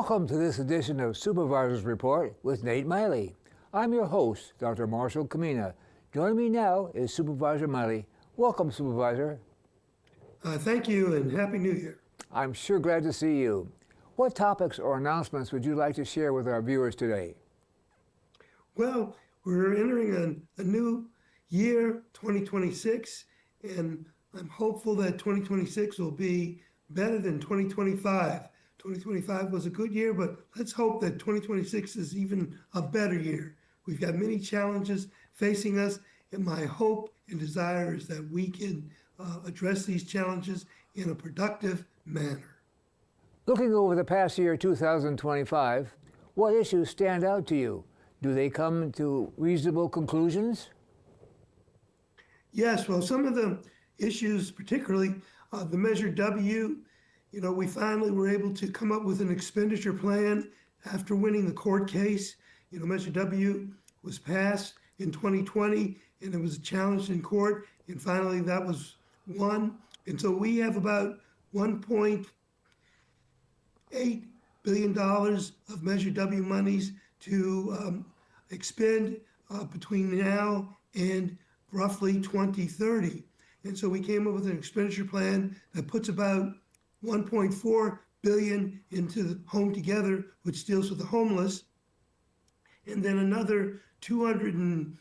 Welcome to this edition of Supervisors Report with Nate Miley. I'm your host, Dr. Marshall Kamina. Joining me now is Supervisor Miley. Welcome, Supervisor. Thank you and Happy New Year. I'm sure glad to see you. What topics or announcements would you like to share with our viewers today? Well, we're entering a new year, 2026, and I'm hopeful that 2026 will be better than 2025. 2025 was a good year, but let's hope that 2026 is even a better year. We've got many challenges facing us, and my hope and desire is that we can address these challenges in a productive manner. Looking over the past year, 2025, what issues stand out to you? Do they come to reasonable conclusions? Yes, well, some of the issues, particularly the Measure W, we finally were able to come up with an expenditure plan after winning the court case. Measure W was passed in 2020, and it was challenged in court, and finally that was won. And so we have about $1.8 billion of Measure W monies to expend between now and roughly 2030. And so we came up with an expenditure plan that puts about $1.4 billion into the Home Together, which deals with the homeless, and then another $240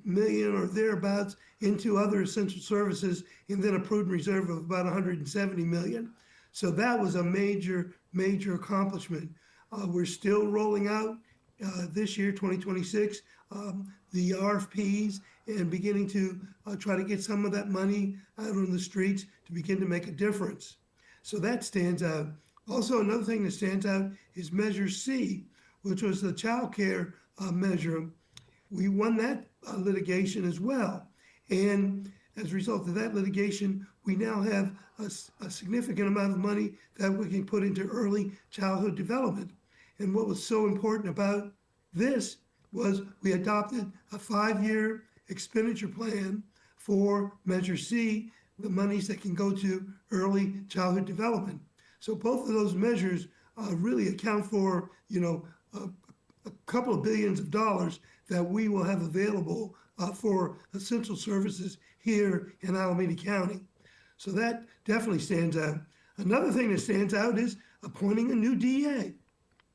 million or thereabouts into other essential services, and then a prudent reserve of about $170 million. So that was a major accomplishment. We're still rolling out this year, 2026, the RFPs and beginning to try to get some of that money out on the streets to begin to make a difference. So that stands out. Also, another thing that stands out is Measure C, which was the child care measure. We won that litigation as well. And as a result of that litigation, we now have a significant amount of money that we can put into early childhood development. And what was so important about this was we adopted a 5-year expenditure plan for Measure C, the monies that can go to early childhood development. So both of those measures really account for, a couple of billions of dollars that we will have available for essential services here in Alameda County. So that definitely stands out. Another thing that stands out is appointing a new DA.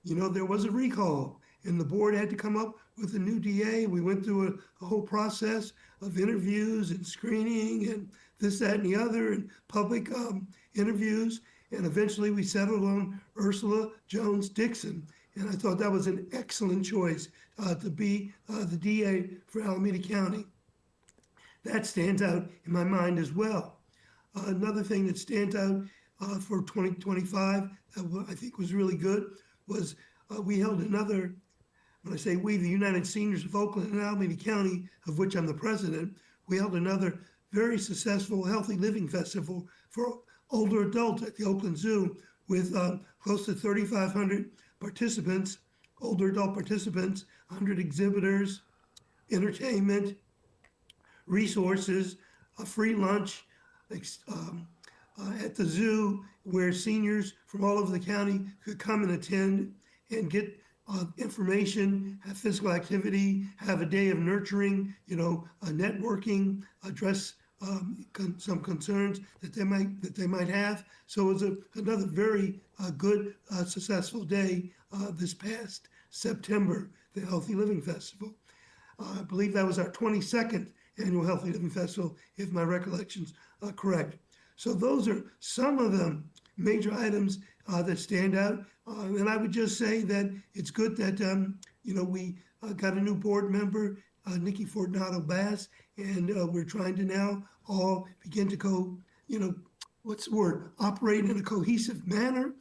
There was a recall, and the board had to come up with a new DA. We went through a whole process of interviews and screening and this, that, and the other, and public interviews. And eventually we settled on Ursula Jones Dixon. And I thought that was an excellent choice to be the DA for Alameda County. That stands out in my mind as well. Another thing that stands out for 2025 that I think was really good was we held another, when I say we, the United Seniors of Oakland and Alameda County, of which I'm the president, we held another very successful Healthy Living Festival for older adults at the Oakland Zoo with close to 3,500 participants, older adult participants, 100 exhibitors, entertainment, resources, a free lunch at the zoo where seniors from all over the county could come and attend and get information, have physical activity, have a day of nurturing, networking, address some concerns that they might have. So it was another very good, successful day this past September, the Healthy Living Festival. I believe that was our 22nd annual Healthy Living Festival, if my recollections are correct. So those are some of the major items that stand out. And I would just say that it's good that, we got a new board member, Nikki Fortunato Bass, and we're trying to now all begin to operate in a cohesive manner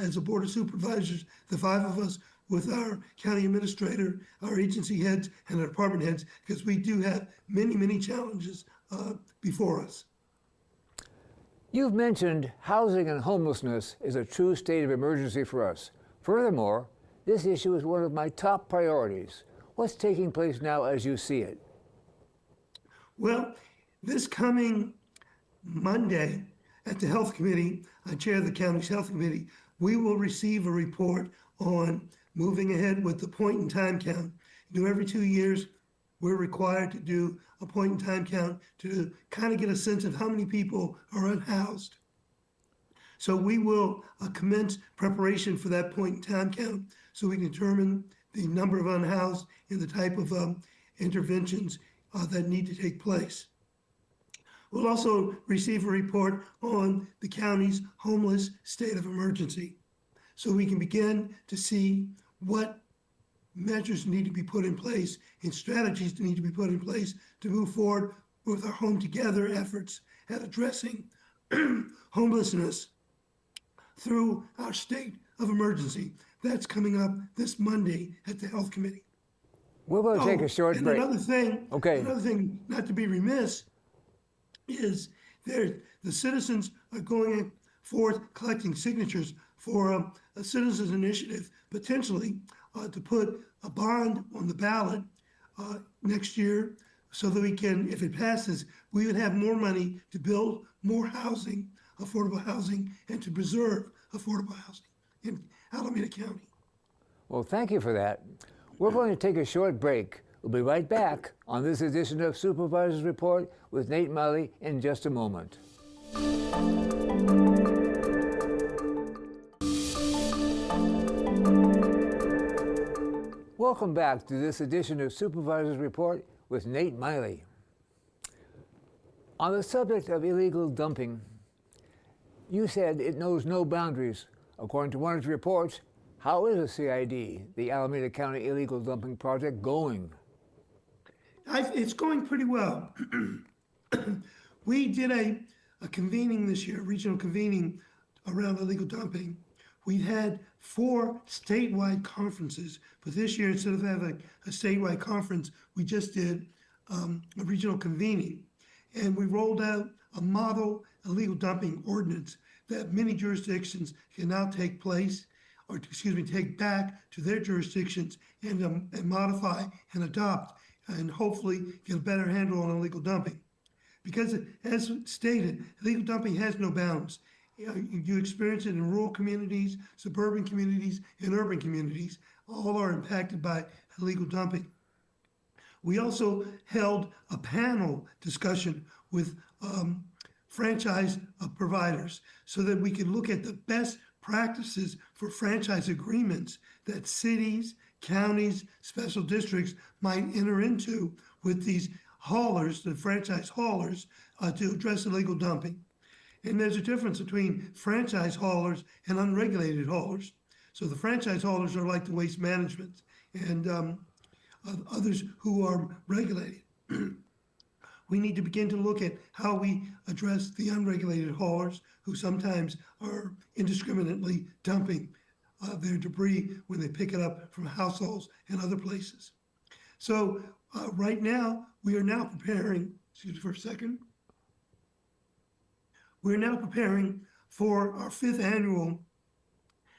as a board of supervisors, the 5 of us with our county administrator, our agency heads, and our department heads, because we do have many challenges before us. You've mentioned housing and homelessness is a true state of emergency for us. Furthermore, this issue is one of my top priorities. What's taking place now as you see it? Well, this coming Monday at the Health Committee, I chair the county's Health Committee, we will receive a report on moving ahead with the point in time count. Every 2 years, we're required to do a point in time count to kind of get a sense of how many people are unhoused. So we will commence preparation for that point in time count so we can determine the number of unhoused and the type of interventions that need to take place. We'll also receive a report on the county's homeless state of emergency so we can begin to see what measures need to be put in place and strategies need to be put in place to move forward with our Home Together efforts at addressing homelessness through our state of emergency. That's coming up this Monday at the Health Committee. We're going to take a short break. Another thing, Okay. Another thing, not to be remiss, is the citizens are going forth collecting signatures for a citizens initiative, potentially to put a bond on the ballot next year so that we can, if it passes, we would have more money to build more housing, affordable housing, and to preserve affordable housing in Alameda County. Well, thank you for that. We're going to take a short break. We'll be right back on this edition of Supervisors Report with Nate Miley in just a moment. Welcome back to this edition of Supervisors Report with Nate Miley. On the subject of illegal dumping, you said it knows no boundaries. According to one of your reports, how is the CID, the Alameda County Illegal Dumping Project, going? It's going pretty well. We did a convening this year, a regional convening around illegal dumping. We've had 4 statewide conferences, but this year, instead of having a statewide conference, we just did a regional convening. And we rolled out a model illegal dumping ordinance that many jurisdictions can now take back to their jurisdictions and modify and adopt and hopefully get a better handle on illegal dumping. Because as stated, illegal dumping has no bounds. You experience it in rural communities, suburban communities, and urban communities. All are impacted by illegal dumping. We also held a panel discussion with franchise providers so that we could look at the best practices for franchise agreements that cities, counties, special districts might enter into with these haulers, the franchise haulers, to address illegal dumping. And there's a difference between franchise haulers and unregulated haulers. So the franchise haulers are like the waste management and others who are regulated. We need to begin to look at how we address the unregulated haulers who sometimes are indiscriminately dumping their debris when they pick it up from households and other places. So right now, we are now preparing, excuse me for a second, we're now preparing for our 5th annual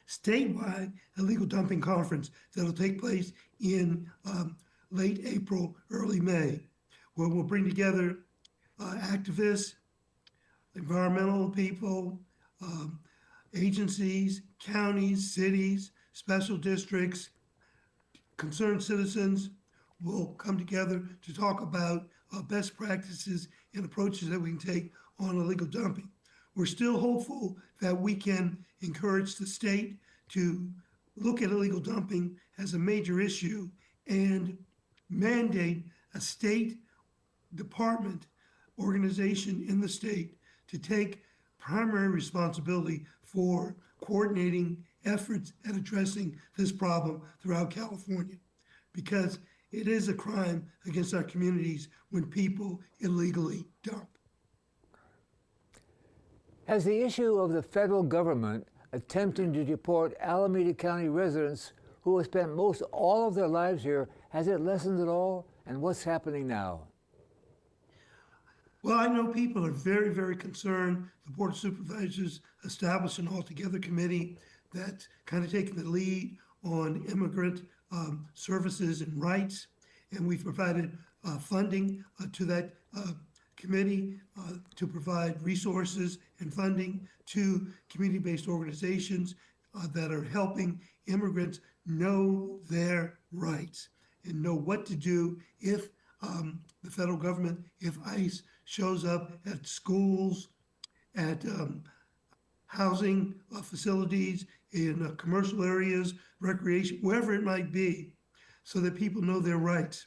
statewide illegal dumping conference that'll take place in late April, early May, where we'll bring together activists, environmental people, agencies, counties, cities, special districts, concerned citizens will come together to talk about best practices and approaches that we can take on illegal dumping. We're still hopeful that we can encourage the state to look at illegal dumping as a major issue and mandate a state department organization in the state to take primary responsibility for coordinating efforts at addressing this problem throughout California, because it is a crime against our communities when people illegally dump. Has the issue of the federal government attempting to deport Alameda County residents who have spent most all of their lives here, has it lessened at all? And what's happening now? Well, I know people are very, very concerned. The Board of Supervisors established an all-together committee that's kind of taking the lead on immigrant services and rights. And we've provided funding to that committee to provide resources and funding to community-based organizations that are helping immigrants know their rights and know what to do if the federal government, if ICE shows up at schools, at housing facilities, in commercial areas, recreation, wherever it might be, so that people know their rights.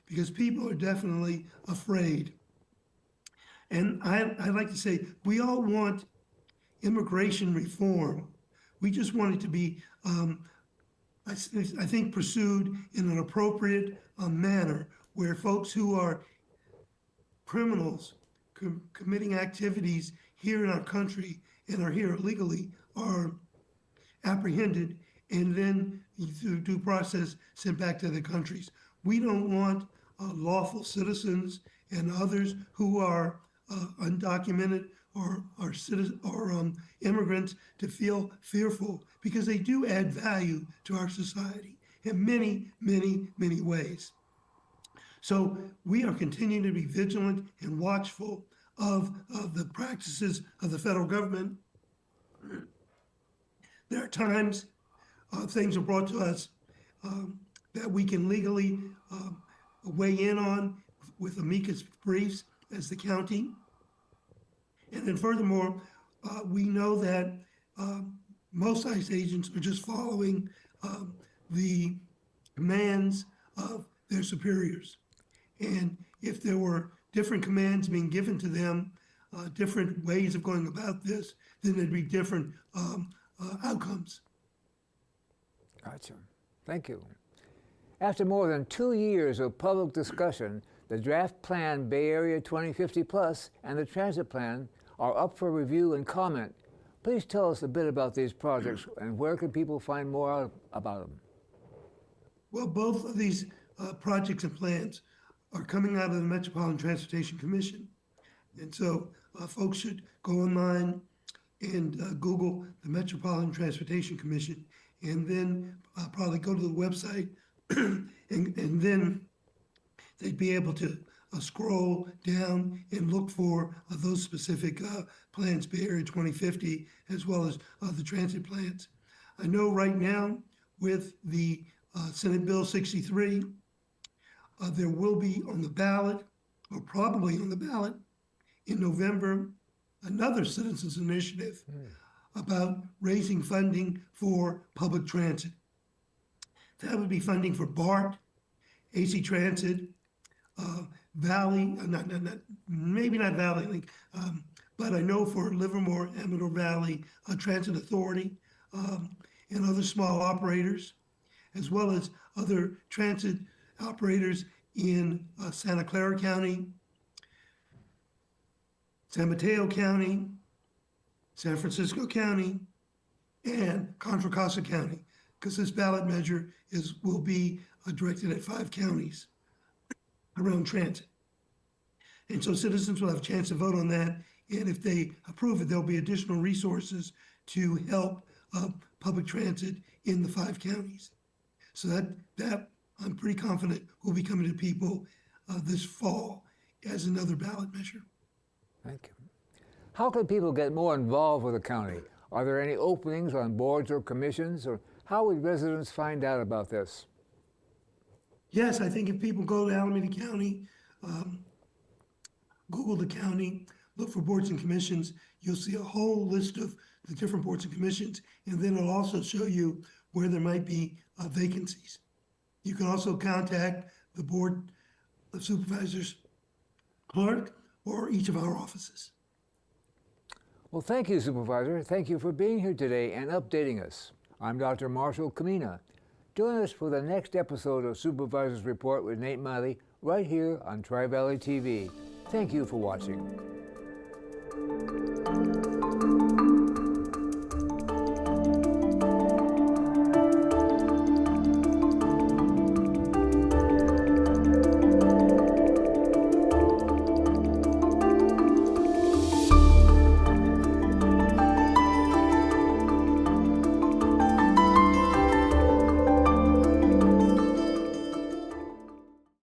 Because people are definitely afraid. And I'd like to say, we all want immigration reform. We just want it to be, I think, pursued in an appropriate manner, where folks who are criminals committing activities here in our country and are here illegally are apprehended and then through due process sent back to their countries. We don't want lawful citizens and others who are undocumented or immigrants to feel fearful, because they do add value to our society in many, many, many ways. So we are continuing to be vigilant and watchful of the practices of the federal government. There are times things are brought to us that we can legally weigh in on with amicus briefs as the county. And then furthermore, we know that most ICE agents are just following the commands of their superiors. And if there were different commands being given to them, different ways of going about this, then there'd be different outcomes. Gotcha. Thank you. After more than 2 years of public discussion, the draft plan Bay Area 2050 Plus and the transit plan are up for review and comment. Please tell us a bit about these projects and where can people find more out about them? Well, both of these projects and plans are coming out of the Metropolitan Transportation Commission. And so folks should go online and Google the Metropolitan Transportation Commission, and then probably go to the website and then they'd be able to scroll down and look for those specific plans, Bay Area 2050, as well as the transit plans. I know right now with the Senate Bill 63, there will be on the ballot, or probably on the ballot in November, another citizens initiative about raising funding for public transit. That would be funding for BART, AC Transit, Valley, maybe not Valley Link, but I know for Livermore, Amador Valley Transit Authority, and other small operators, as well as other transit operators in Santa Clara County, San Mateo County, San Francisco County, and Contra Costa County, because this ballot measure will be directed at 5 counties around transit. And so citizens will have a chance to vote on that, and if they approve it, there'll be additional resources to help public transit in the 5 counties. So that I'm pretty confident will be coming to people this fall as another ballot measure. Thank you. How can people get more involved with the county? Are there any openings on boards or commissions, or how would residents find out about this? Yes, I think if people go to Alameda County, Google the county, look for boards and commissions, you'll see a whole list of the different boards and commissions, and then it'll also show you where there might be vacancies. You can also contact the Board of Supervisors clerk or each of our offices. Well, thank you, Supervisor. Thank you for being here today and updating us. I'm Dr. Marshall Kamina. Join us for the next episode of Supervisors Report with Nate Miley right here on Tri-Valley TV. Thank you for watching.